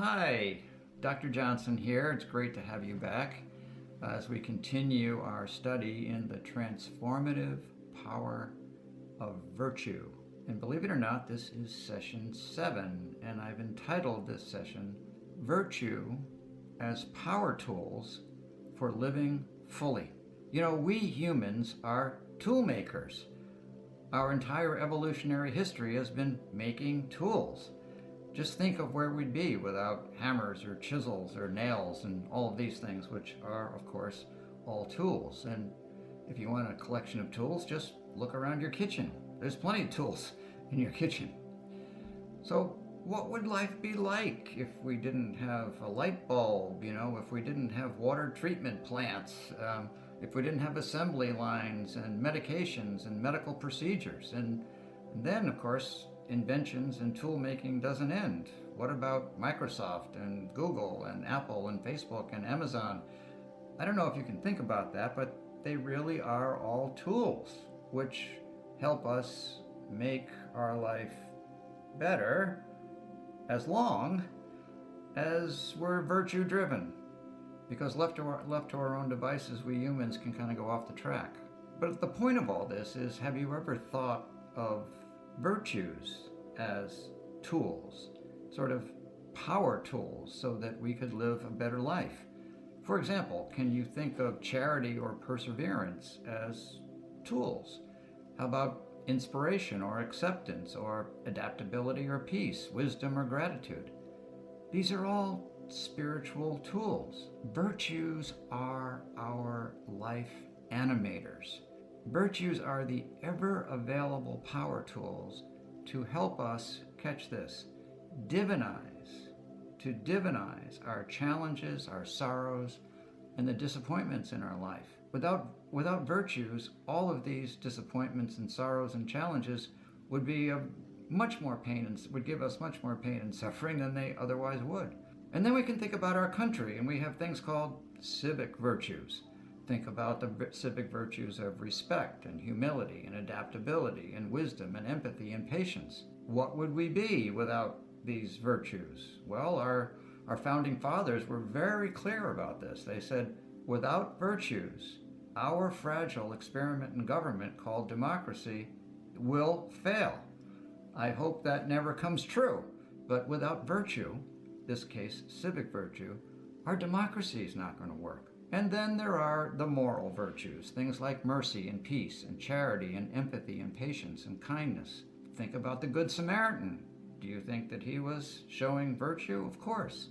Hi, Dr. Johnson here. It's great to have you back as we continue our study in the transformative power of virtue. And believe it or not, this is session 7, and I've entitled this session Virtue as Power Tools for Living Fully. You know, we humans are tool makers. Our entire evolutionary history has been making tools. Just think of where we'd be without hammers or chisels or nails and all of these things, which are, of course, all tools. And if you want a collection of tools, just look around your kitchen. There's plenty of tools in your kitchen. So what would life be like if we didn't have a light bulb, if we didn't have water treatment plants, if we didn't have assembly lines and medications and medical procedures? And then, of course, inventions and tool making doesn't end. What about Microsoft and Google and Apple and Facebook and Amazon? I don't know if you can think about that, but they really are all tools which help us make our life better as long as we're virtue driven. Because left to our own devices, we humans can kind of go off the track. But the point of all this is, have you ever thought of virtues as tools, sort of power tools, so that we could live a better life? For example, can you think of charity or perseverance as tools? How about inspiration or acceptance or adaptability or peace, wisdom or gratitude? These are all spiritual tools. Virtues are our life animators. Virtues are the ever-available power tools to help us, catch this, to divinize our challenges, our sorrows, and the disappointments in our life. Without virtues, all of these disappointments and sorrows and challenges would be of much more pain and would give us much more pain and suffering than they otherwise would. And then we can think about our country, and we have things called civic virtues. Think about the civic virtues of respect and humility and adaptability and wisdom and empathy and patience. What would we be without these virtues? Well, our founding fathers were very clear about this. They said, without virtues, our fragile experiment in government called democracy will fail. I hope that never comes true. But without virtue, this case civic virtue, our democracy is not going to work. And then there are the moral virtues, things like mercy and peace and charity and empathy and patience and kindness. Think about the Good Samaritan. Do you think that he was showing virtue? Of course.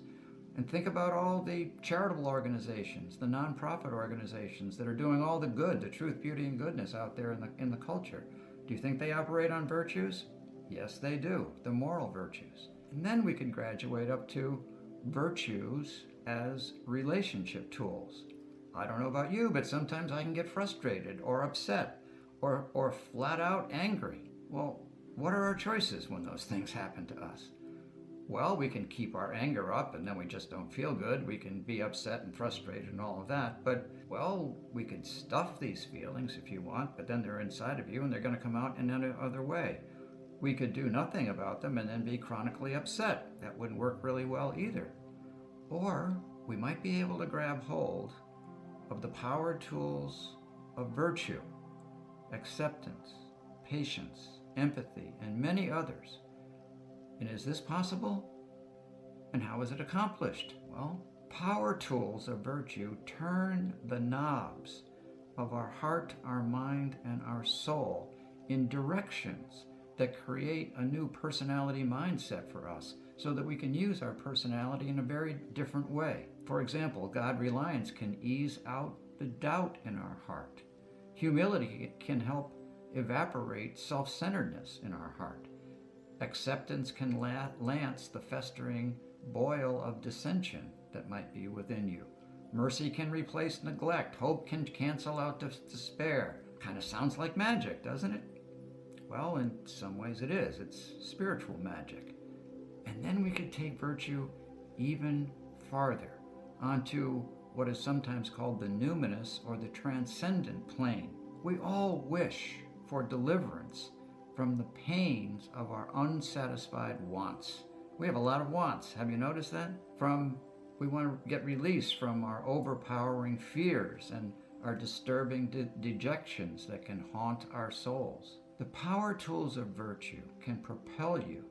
And think about all the charitable organizations, the nonprofit organizations that are doing all the good, the truth, beauty, and goodness out there in the culture. Do you think they operate on virtues? Yes, they do, the moral virtues. And then we could graduate up to virtues as relationship tools. I don't know about you, but sometimes I can get frustrated or upset or flat out angry. Well, what are our choices when those things happen to us? Well, we can keep our anger up and then we just don't feel good. We can be upset and frustrated and all of that. But, well, we can stuff these feelings if you want, but then they're inside of you and they're going to come out in another way. We could do nothing about them and then be chronically upset. That wouldn't work really well either. Or we might be able to grab hold of the power tools of virtue, acceptance, patience, empathy, and many others. And is this possible? And how is it accomplished? Well, power tools of virtue turn the knobs of our heart, our mind, and our soul in directions that create a new personality mindset for us so that we can use our personality in a very different way. For example, God reliance can ease out the doubt in our heart. Humility can help evaporate self-centeredness in our heart. Acceptance can lance the festering boil of dissension that might be within you. Mercy can replace neglect. Hope can cancel out despair. Kind of sounds like magic, doesn't it? Well, in some ways it is. It's spiritual magic. And then we could take virtue even farther onto what is sometimes called the numinous or the transcendent plane. We all wish for deliverance from the pains of our unsatisfied wants. We have a lot of wants. Have you noticed that? We want to get release from our overpowering fears and our disturbing dejections that can haunt our souls. The power tools of virtue can propel you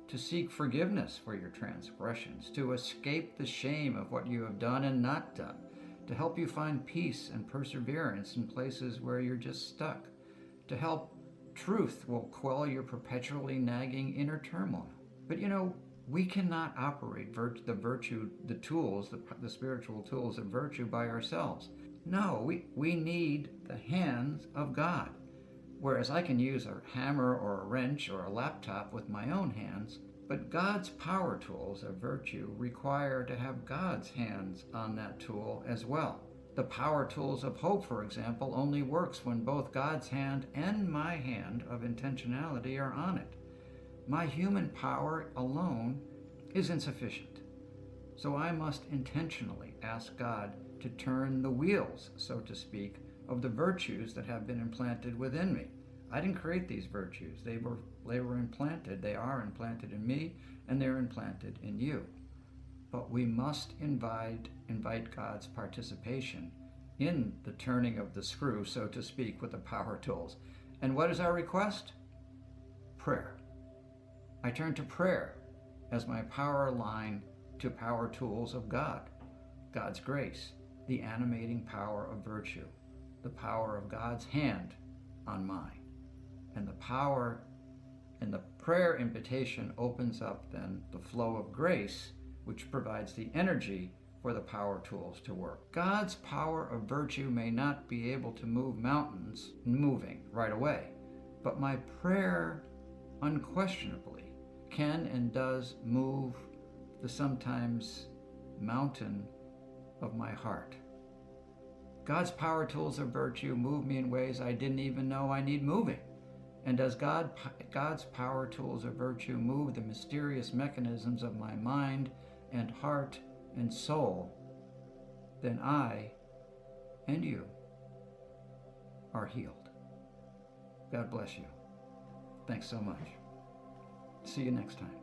to seek forgiveness for your transgressions, to escape the shame of what you have done and not done, to help you find peace and perseverance in places where you're just stuck, to help truth will quell your perpetually nagging inner turmoil. But we cannot operate the tools, the spiritual tools of virtue by ourselves. No, we need the hands of God. Whereas I can use a hammer or a wrench or a laptop with my own hands, but God's power tools of virtue require to have God's hands on that tool as well. The power tools of hope, for example, only works when both God's hand and my hand of intentionality are on it. My human power alone is insufficient. So I must intentionally ask God to turn the wheels, so to speak, of the virtues that have been implanted within me. I didn't create these virtues. They were implanted. They are implanted in me, and they're implanted in you. But we must invite God's participation in the turning of the screw, so to speak, with the power tools. And what is our request? Prayer. I turn to prayer as my power line to power tools of God, God's grace, the animating power of virtue, the power of God's hand on mine. And the prayer invitation opens up then the flow of grace, which provides the energy for the power tools to work. God's power of virtue may not be able to move mountains moving right away, but my prayer unquestionably can and does move the sometimes mountain of my heart. God's power tools of virtue move me in ways I didn't even know I need moving. And as God's power tools of virtue move the mysterious mechanisms of my mind and heart and soul, then I and you are healed. God bless you. Thanks so much. See you next time.